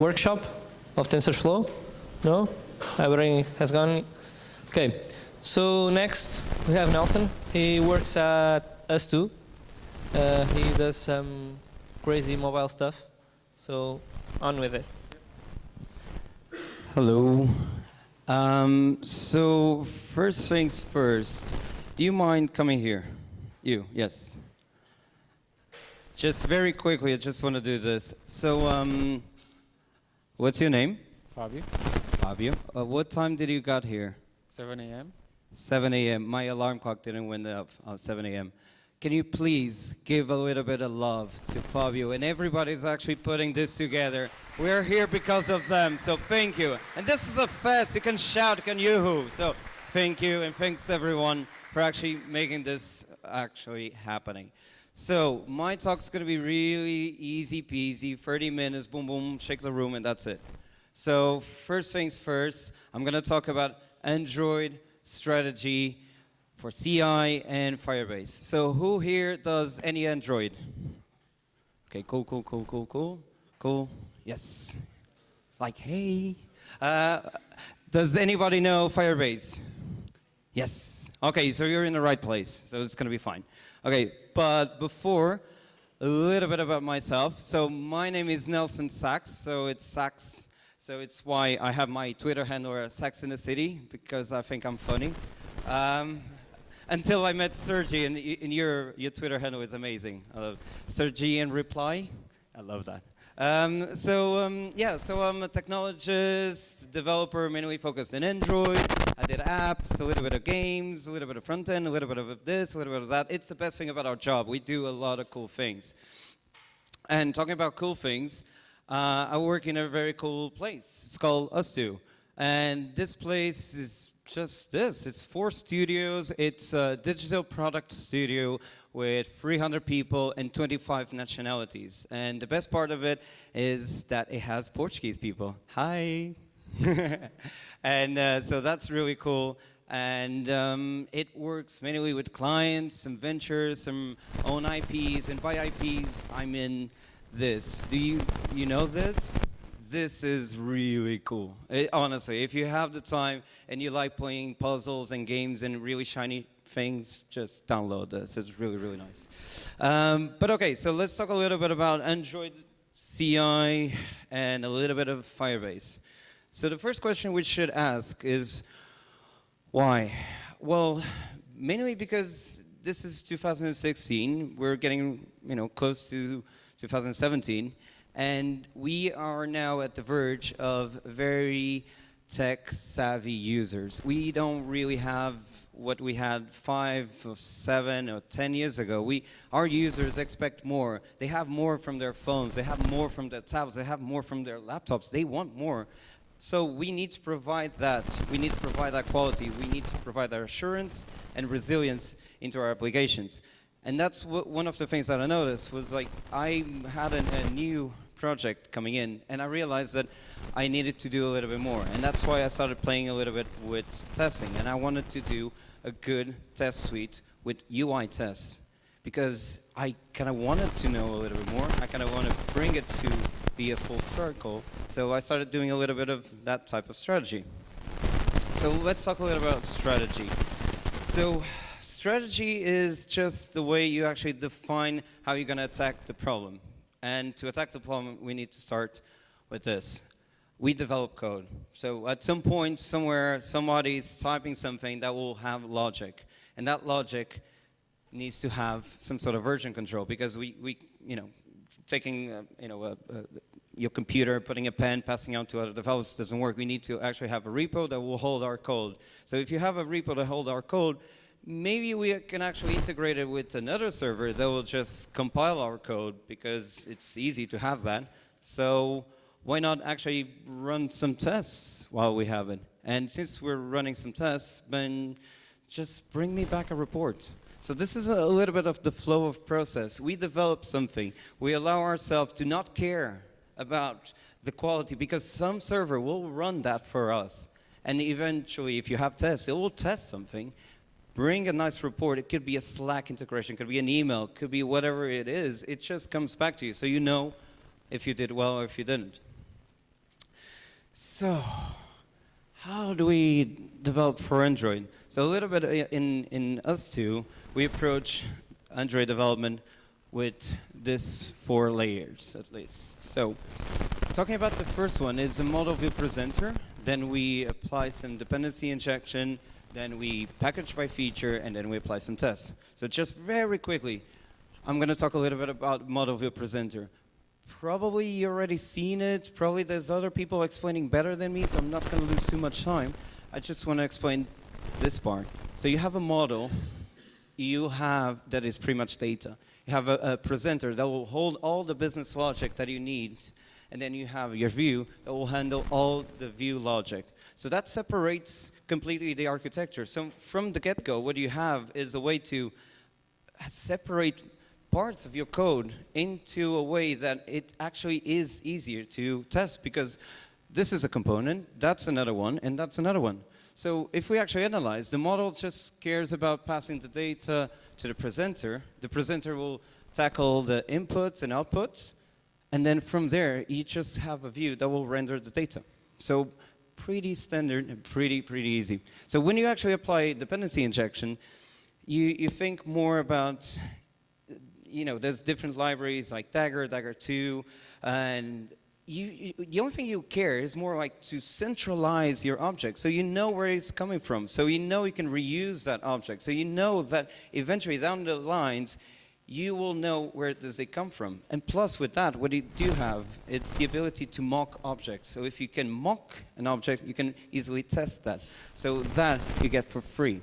workshop of TensorFlow? No? Everything has gone? Okay. So next, we have Nelson. He works at Ustwo. He does some crazy mobile stuff. So on with it. Hello. So first things first, do you mind coming here? You, yes. Just very quickly, I just want to do this. So, what's your name? Fabio. Fabio. What time did you got here? 7 a.m. 7 a.m. My alarm clock didn't went up 7 a.m. Can you please give a little bit of love to Fabio? And everybody's actually putting this together. We're here because of them, so thank you. And this is a fest. You can shout, you can yoo-hoo. So thank you, and thanks everyone for actually making this actually happening. So my talk's going to be really easy peasy, 30 minutes, boom, boom, shake the room, and that's it. So first things first, I'm going to talk about Android strategy for CI and Firebase. So who here does any Android? Okay, cool, cool, cool, cool, cool, cool. Yes. Like, hey. Does anybody know Firebase? Yes. Okay, so you're in the right place, so it's going to be fine. Okay, but before, a little bit about myself. So my name is Nelson Sachse, so it's Sachse. So it's why I have my Twitter handle Sachse in the City, because I think I'm funny. Until I met Sergi, and your Twitter handle is amazing. Sergi and Reply, I love that. Yeah, so I'm a technologist, developer, mainly focused in Android. I did apps, a little bit of games, a little bit of front end, a little bit of this, a little bit of that. It's the best thing about our job. We do a lot of cool things. And talking about cool things, I work in a very cool place. It's called Ustwo. And this place is just this. It's 4 studios. It's a digital product studio with 300 people and 25 nationalities. And the best part of it is that it has Portuguese people. Hi. And so that's really cool. And it works mainly with clients, some ventures, some own IPs. And by IPs, I'm in this. Do you know this? This is really cool. Honestly, if you have the time and you like playing puzzles and games and really shiny things, just download this. It's really, really nice. But okay, so let's talk a little bit about Android CI and a little bit of Firebase. So the first question we should ask is, why? Well, mainly because this is 2016. We're getting, close to 2017. And we are now at the verge of very tech-savvy users. We don't really have what we had 5 or 7 or 10 years ago. Our users expect more. They have more from their phones. They have more from their tablets. They have more from their laptops. They want more. So we need to provide that. We need to provide that quality. We need to provide that assurance and resilience into our applications. And that's one of the things that I noticed was like I had a new project coming in, and I realized that I needed to do a little bit more. And that's why I started playing a little bit with testing. And I wanted to do a good test suite with UI tests because I kind of wanted to know a little bit more. I kind of want to bring it to be a full circle. So I started doing a little bit of that type of strategy. So let's talk a little about strategy. So strategy is just the way you actually define how you're going to attack the problem. And to attack the problem, we need to start with this. We develop code. So at some point, somewhere, somebody's typing something that will have logic. And that logic needs to have some sort of version control because we taking, your computer, putting a pen, passing out to other developers doesn't work. We need to actually have a repo that will hold our code. So if you have a repo that holds our code, maybe we can actually integrate it with another server that will just compile our code because it's easy to have that. So why not actually run some tests while we have it? And since we're running some tests, then just bring me back a report. So this is a little bit of the flow of process. We develop something. We allow ourselves to not care about the quality because some server will run that for us. And eventually, if you have tests, it will test something. Bring a nice report. It could be a Slack integration, could be an email, could be whatever it is. It just comes back to you, so you know if you did well or if you didn't. So, how do we develop for Android? So a little bit in Ustwo, we approach Android development with this 4 layers at least. So, talking about the first one is a model view presenter. Then we apply some dependency injection. Then we package by feature, and then we apply some tests. So just very quickly, I'm going to talk a little bit about model view presenter. Probably you already seen it. Probably there's other people explaining better than me, so I'm not going to lose too much time. I just want to explain this part. So you have a model that is pretty much data. You have a presenter that will hold all the business logic that you need, and then you have your view that will handle all the view logic. So that separates completely the architecture. So from the get-go, what you have is a way to separate parts of your code into a way that it actually is easier to test, because this is a component, that's another one, and that's another one. So if we actually analyze, the model just cares about passing the data to the presenter. The presenter will tackle the inputs and outputs, and then from there, you just have a view that will render the data. So pretty standard and pretty easy. So when you actually apply dependency injection, you think more about, there's different libraries like Dagger, Dagger 2, and the only thing you care is more like to centralize your object, so you know where it's coming from, so you know you can reuse that object, so you know that eventually down the lines, you will know where does it come from. And plus with that, what you do have, it's the ability to mock objects. So if you can mock an object, you can easily test that. So that you get for free.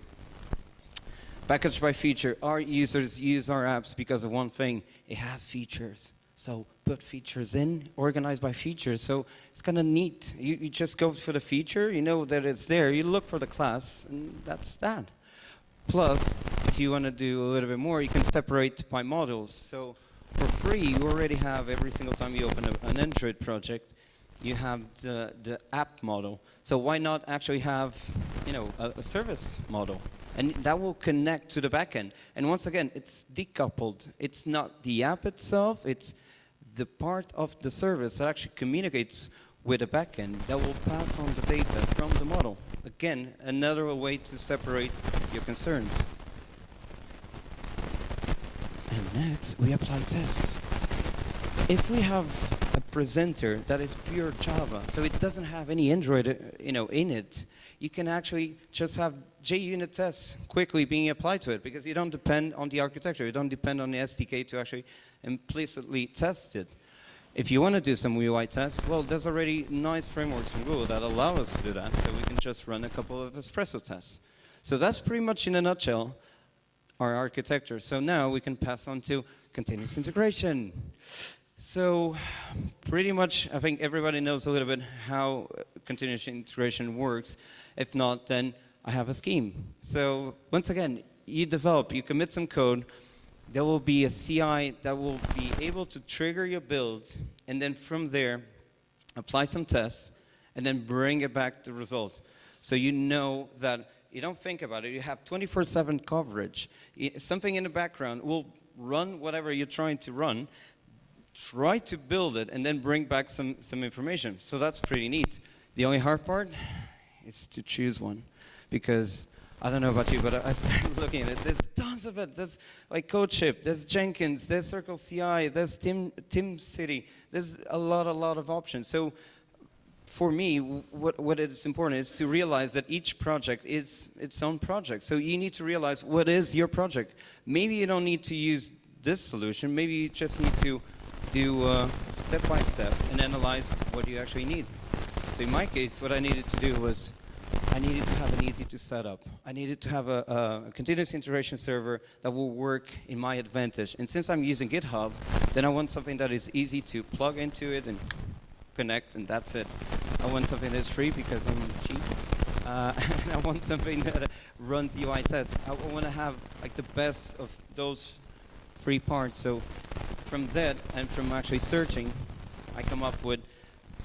Package by feature. Our users use our apps because of one thing. It has features. So put features in, organized by features. So it's kind of neat. You just go for the feature, you know that it's there. You look for the class, and that's that. Plus, if you want to do a little bit more, you can separate by models. So for free, you already have, every single time you open an Android project, you have the app model. So why not actually have, a service model? And that will connect to the backend. And once again, it's decoupled. It's not the app itself, it's the part of the service that actually communicates with the backend that will pass on the data from the model. Again, another way to separate your concerns. And next, we apply tests. If we have a presenter that is pure Java, so it doesn't have any Android, in it, you can actually just have JUnit tests quickly being applied to it, because you don't depend on the architecture, you don't depend on the SDK to actually implicitly test it. If you want to do some UI tests, well, there's already nice frameworks from Google that allow us to do that, so we can just run a couple of espresso tests. So that's pretty much in a nutshell our architecture. So now we can pass on to continuous integration. So pretty much, I think everybody knows a little bit how continuous integration works. If not, then I have a scheme. So once again, you develop, you commit some code, there will be a CI that will be able to trigger your build, and then from there, apply some tests, and then bring it back the result. So you know that you don't think about it, you have 24/7 coverage. Something in the background will run whatever you're trying to run, try to build it, and then bring back some information. So that's pretty neat. The only hard part is to choose one, because I don't know about you, but I started looking at it. There's tons of it. There's like CodeShip, there's Jenkins, there's Circle CI, there's TeamCity. There's a lot of options. So for me, what is important is to realize that each project is its own project. So you need to realize what is your project. Maybe you don't need to use this solution. Maybe you just need to do step by step and analyze what you actually need. So in my case, what I needed to do was I needed to have an easy to set up. I needed to have a continuous integration server that will work in my advantage. And since I'm using GitHub, then I want something that is easy to plug into it and connect, and that's it. I want something that's free because I'm cheap. And I want something that runs UI tests. I want to have like the best of those free parts. So from that and from actually searching, I come up with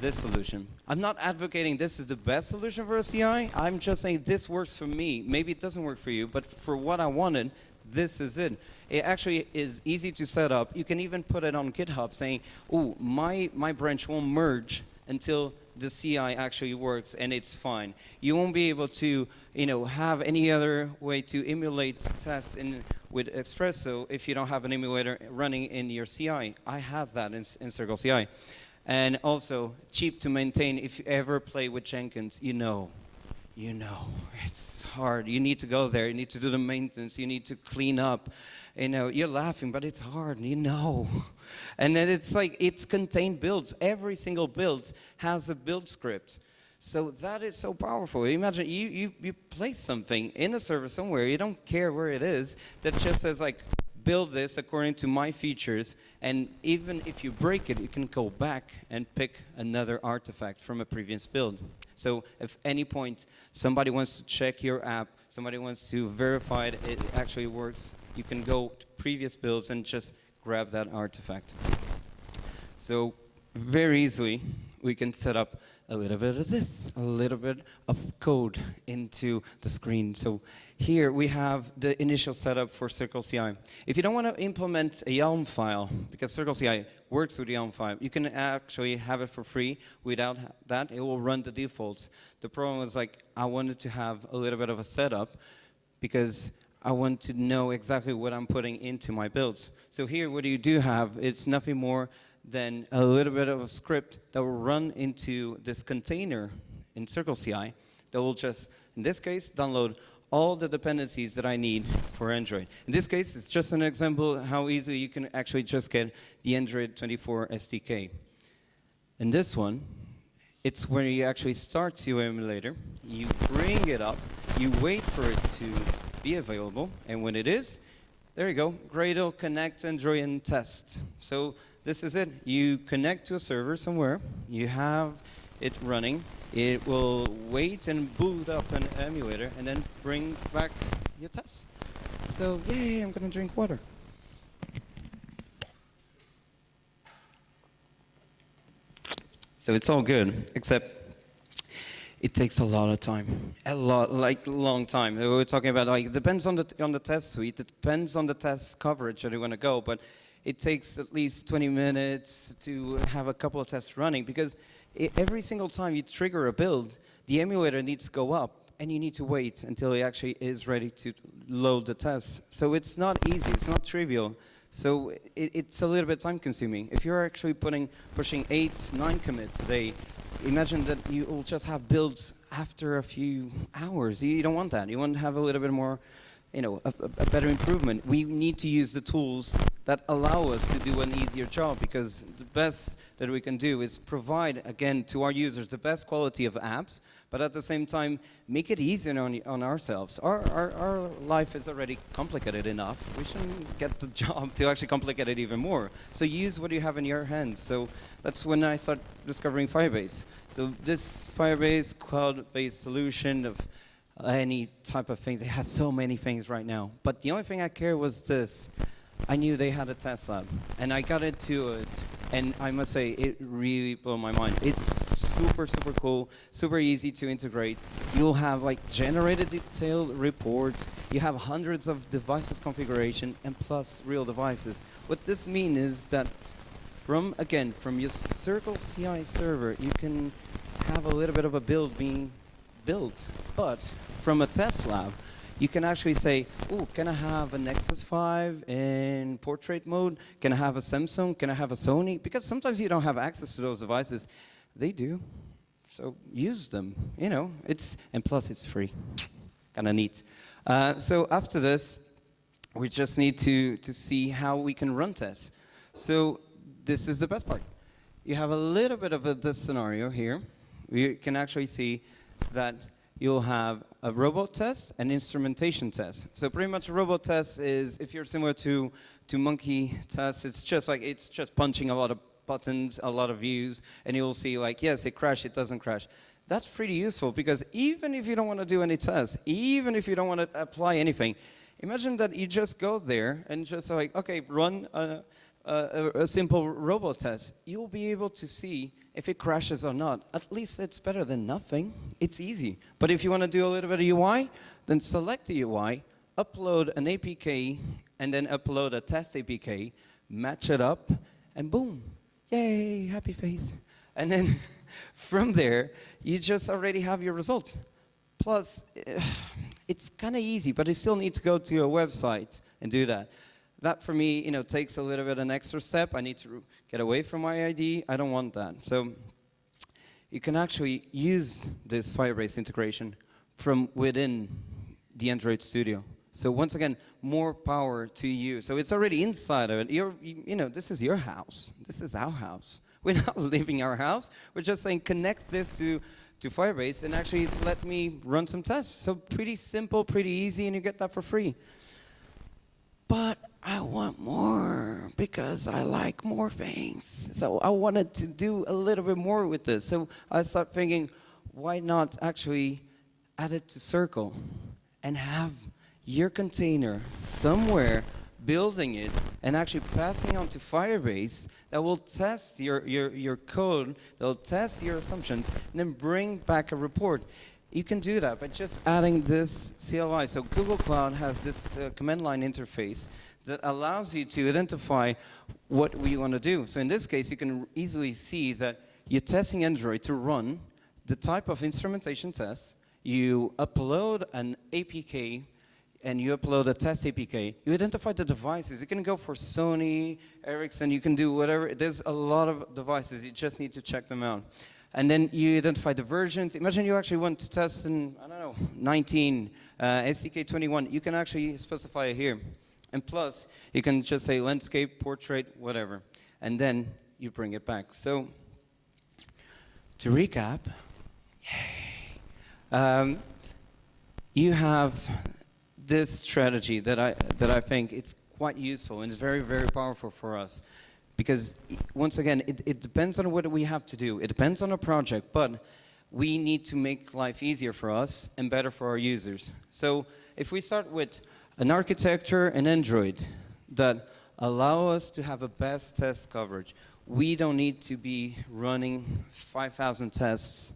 this solution. I'm not advocating this is the best solution for a CI. I'm just saying this works for me. Maybe it doesn't work for you, but for what I wanted, this is it. It actually is easy to set up. You can even put it on GitHub saying, oh, my branch won't merge until the CI actually works and it's fine. You won't be able to, have any other way to emulate tests with Espresso if you don't have an emulator running in your CI. I have that in Circle CI. And also, cheap to maintain. If you ever play with Jenkins, you know, it's hard. You need to go there. You need to do the maintenance. You need to clean up. You're laughing, but it's hard, And then it's contained builds. Every single build has a build script. So that is so powerful. Imagine you place something in a server somewhere, you don't care where it is, that just says build this according to my features, and even if you break it, you can go back and pick another artifact from a previous build. So if any point somebody wants to check your app, somebody wants to verify it actually works, you can go to previous builds and just grab that artifact. So very easily, we can set up a little bit of this, a little bit of code into the screen. So here we have the initial setup for Circle CI. If you don't want to implement a YAML file, because Circle CI works with YAML file, you can actually have it for free. Without that, it will run the defaults. The problem was I wanted to have a little bit of a setup because I want to know exactly what I'm putting into my builds. So here, what you do have, it's nothing more than a little bit of a script that will run into this container in Circle CI that will just, in this case, download all the dependencies that I need for Android. In this case, it's just an example how easily you can actually just get the Android 24 SDK. In this one, it's where you actually start your emulator, you bring it up, you wait for it to be available, and when it is, there you go, Gradle, connect, Android, and test. So this is it. You connect to a server somewhere, you have it running, it will wait and boot up an emulator and then bring back your tests. So yay, I'm gonna drink water. So it's all good, except it takes a lot of time, long time. We were talking about it depends on the test suite, it depends on the test coverage that you want to go, but it takes at least 20 minutes to have a couple of tests running because every single time you trigger a build, the emulator needs to go up and you need to wait until it actually is ready to load the tests. So it's not easy, it's not trivial. So it's a little bit time consuming. If you're actually pushing 8, 9 commits a day, imagine that you will just have builds after a few hours. You don't want that. You want to have a little bit more, a better improvement. We need to use the tools that allow us to do an easier job because the best that we can do is provide, again, to our users the best quality of apps, but at the same time, make it easier on ourselves. Our life is already complicated enough. We shouldn't get the job to actually complicate it even more. So use what you have in your hands. So that's when I started discovering Firebase. So this Firebase cloud-based solution of any type of things, it has so many things right now. But the only thing I care was this. I knew they had a test lab, and I got into it, and I must say, it really blew my mind. It's super, super cool, super easy to integrate. You'll have generated detailed reports, you have hundreds of devices configuration, and plus real devices. What this means is that from your Circle CI server, you can have a little bit of a build being built, but from a test lab, you can actually say, oh, can I have a Nexus 5 in portrait mode? Can I have a Samsung? Can I have a Sony? Because sometimes you don't have access to those devices. They do. So use them. And plus it's free. Kind of neat. So after this, we just need to see how we can run tests. So this is the best part. You have a little bit of this scenario here. You can actually see that you'll have a robot test and instrumentation test. So pretty much a robot test is, if you're similar to monkey tests, it's just punching a lot of buttons, a lot of views, and you'll see yes, it crashed, it doesn't crash. That's pretty useful because even if you don't want to do any tests, even if you don't want to apply anything, imagine that you just go there and just okay, run a simple robot test. You'll be able to see if it crashes or not. At least it's better than nothing. It's easy. But if you want to do a little bit of UI, then select the UI, upload an APK, and then upload a test APK, match it up, and boom. Yay, happy face. And then From there, you just already have your results. Plus, it's kind of easy, but you still need to go to your website and do that. That for me, takes a little bit an extra step. I need to get away from my ID. I don't want that. So you can actually use this Firebase integration from within the Android Studio. So once again, more power to you. So it's already inside of it. This is your house. This is our house. We're not leaving our house. We're just saying connect this to Firebase and actually let me run some tests. So pretty simple, pretty easy, and you get that for free. But I want more because I like more things. So I wanted to do a little bit more with this. So I started thinking, why not actually add it to Circle and have your container somewhere building it and actually passing on to Firebase that will test your code, that will test your assumptions, and then bring back a report. You can do that by just adding this CLI. So Google Cloud has this command line interface that allows you to identify what we want to do. So in this case, you can easily see that you're testing Android to run the type of instrumentation test. You upload an APK and you upload a test APK, you identify the devices. You can go for Sony, Ericsson, you can do whatever. There's a lot of devices. You just need to check them out. And then you identify the versions. Imagine you actually want to test in, 19, SDK 21. You can actually specify it here. And plus, you can just say landscape, portrait, whatever. And then you bring it back. So to recap, you have this strategy that I think it's quite useful and it's very, very powerful for us. Because once again, it depends on what we have to do. It depends on a project, but we need to make life easier for us and better for our users. So if we start with an architecture and Android that allow us to have a best test coverage, we don't need to be running 5,000 tests.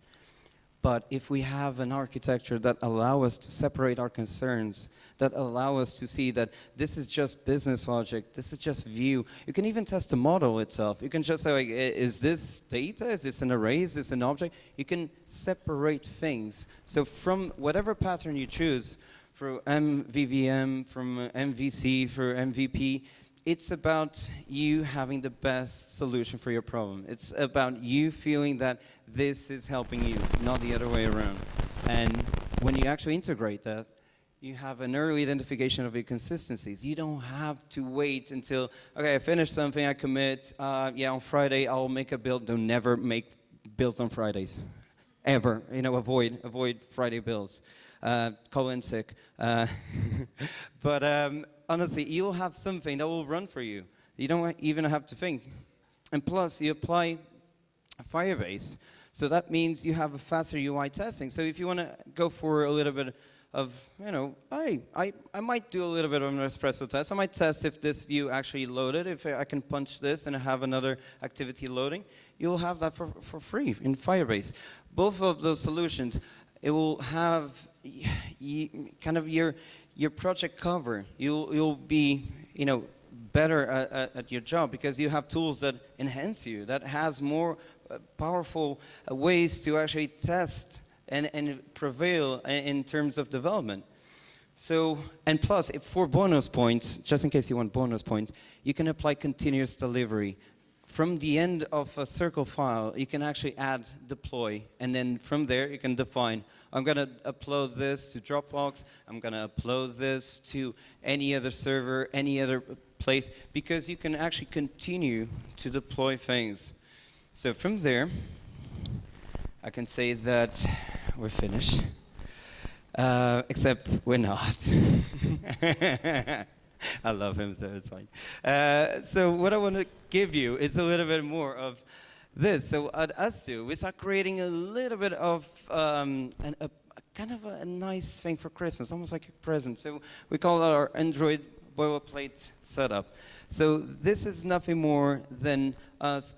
But if we have an architecture that allow us to separate our concerns, that allow us to see that this is just business logic, this is just view. You can even test the model itself. You can just say, like, is this data? Is this an array? Is this an object? You can separate things. So from whatever pattern you choose, for MVVM, from MVC, for MVP, it's about you having the best solution for your problem. It's about you feeling that this is helping you, not the other way around. And when you actually integrate that, you have an early identification of your consistencies. You don't have to wait until, okay, I finished something, I commit, yeah, on Friday I'll make a build. Don't never make builds on Fridays, ever. Avoid Friday builds. Call in sick. But honestly, you'll have something that will run for you. You don't even have to think. And plus, you apply Firebase. So that means you have a faster UI testing. So if you want to go for a little bit of, I might do a little bit of an espresso test. I might test if this view actually loaded, if I can punch this and have another activity loading. You'll have that for free in Firebase. Both of those solutions, it will have kind of your project cover. You'll be better at your job because you have tools that enhance you, that has more powerful ways to actually test and prevail in terms of development. So, and plus, for bonus points, just in case you want bonus points, you can apply continuous delivery. From the end of a Circle file, you can actually add deploy, and then from there you can define, I'm going to upload this to Dropbox, I'm going to upload this to any other server, any other place, because you can actually continue to deploy things. So from there, I can say that we're finished, except we're not. I love him, so it's fine. So what I want to give you is a little bit more of this. So at Ustwo, we start creating a little bit of kind of a nice thing for Christmas, almost like a present. So we call it our Android boilerplate setup. So this is nothing more than us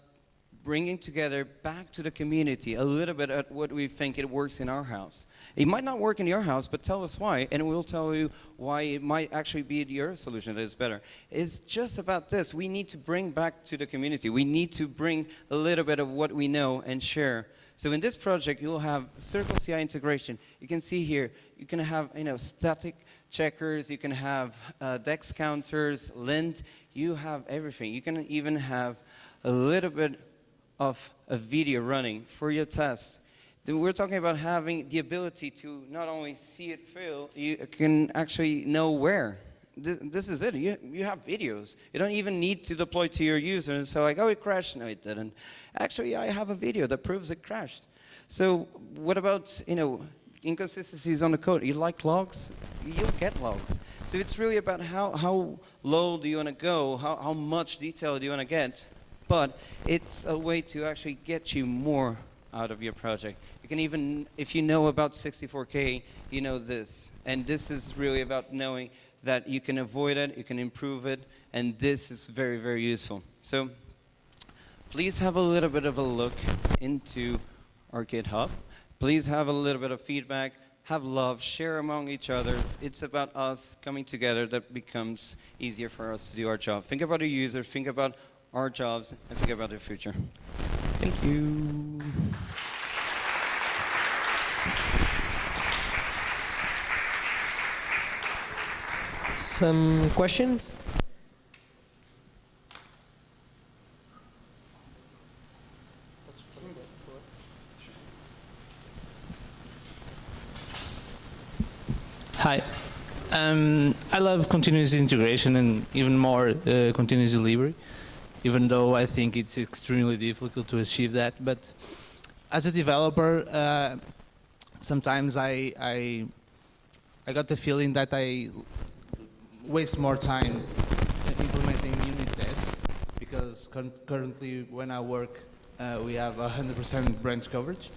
bringing together back to the community a little bit at what we think it works in our house. It might not work in your house, but tell us why, and we'll tell you why it might actually be your solution that is better. It's just about this. We need to bring back to the community. We need to bring a little bit of what we know and share So in this project, you'll have Circle CI integration. You can see here, you can have static checkers, you can have dex counters, lint, you have everything. You can even have a little bit of a video running for your test. Then we're talking about having the ability to not only see it fail, you can actually know where. This is it. You have videos. You don't even need to deploy to your user and say like, oh, it crashed. No, it didn't. Actually, I have a video that proves it crashed. So what about inconsistencies on the code? You like logs? You'll get logs. So it's really about how low do you want to go, how much detail do you want to get, but it's a way to actually get you more out of your project. You can even, if you know about 64K, you know this. And this is really about knowing that you can avoid it, you can improve it, and this is very, very useful. So please have a little bit of a look into our GitHub. Please have a little bit of feedback, have love, share among each other. It's about us coming together that becomes easier for us to do our job. Think about the user, think about our jobs, and think about the future. Thank you. Some questions? Hi. I love continuous integration and even more continuous delivery, even though I think it's extremely difficult to achieve that. But as a developer, sometimes I got the feeling that I waste more time implementing unit tests, because currently when I work, we have 100% branch coverage,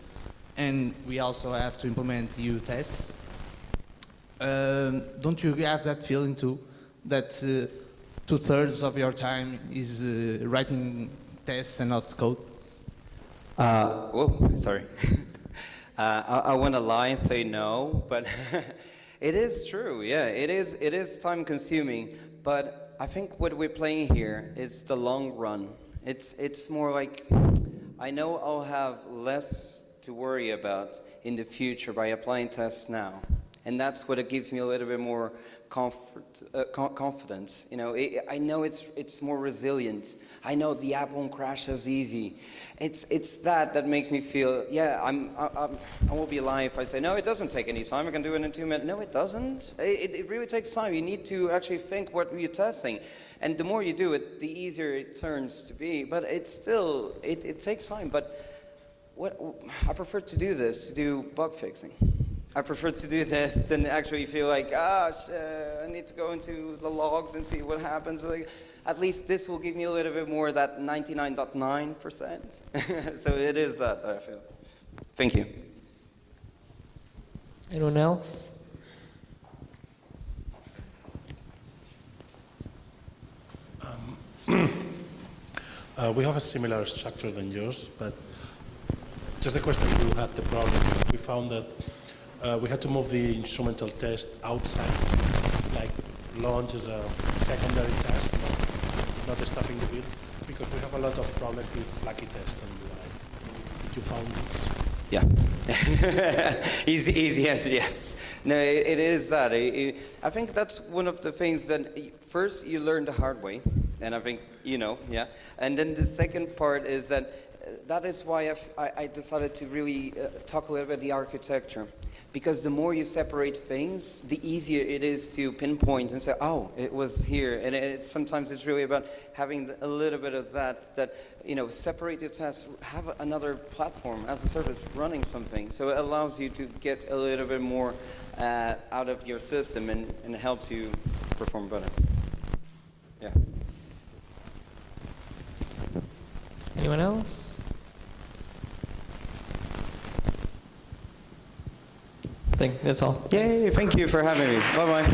and we also have to implement U tests. Don't you have that feeling too, that 2/3 of your time is writing tests and not code? Whoa, sorry. I want to lie and say no, but it is true. Yeah, it is time consuming, but I think what we're playing here is the long run. It's more like, I know I'll have less to worry about in the future by applying tests now. And that's what it gives me a little bit more confidence. I know it's more resilient. I know the app won't crash as easy. It's that makes me feel, yeah, I will be alive if I say, no, it doesn't take any time. I can do it in 2 minutes. No, it doesn't. It really takes time. You need to actually think what you're testing. And the more you do it, the easier it turns to be. But it's still, it takes time. But I prefer to do this, to do bug fixing. I prefer to do this than actually feel like, I need to go into the logs and see what happens. Like, at least this will give me a little bit more, that 99.9%. So it is that, I feel. Thank you. Anyone else? We have a similar structure than yours, but just the question, you had the problem. We found that we had to move the instrumental test outside, like launch as a secondary task, not stopping the build, because we have a lot of problems with flaky test and UI. Did you found this? Yeah. Easy answer, yes. No, it is that. I think that's one of the things that first you learn the hard way, and I think, yeah. And then the second part is that is why I decided to really talk a little bit about the architecture. Because the more you separate things, the easier it is to pinpoint and say, oh, it was here. And sometimes it's really about having a little bit of that, separate your tasks, have another platform as a service running something. So it allows you to get a little bit more out of your system and helps you perform better. Yeah. Anyone else? I think that's all. Yay, thank you for having me. Bye-bye.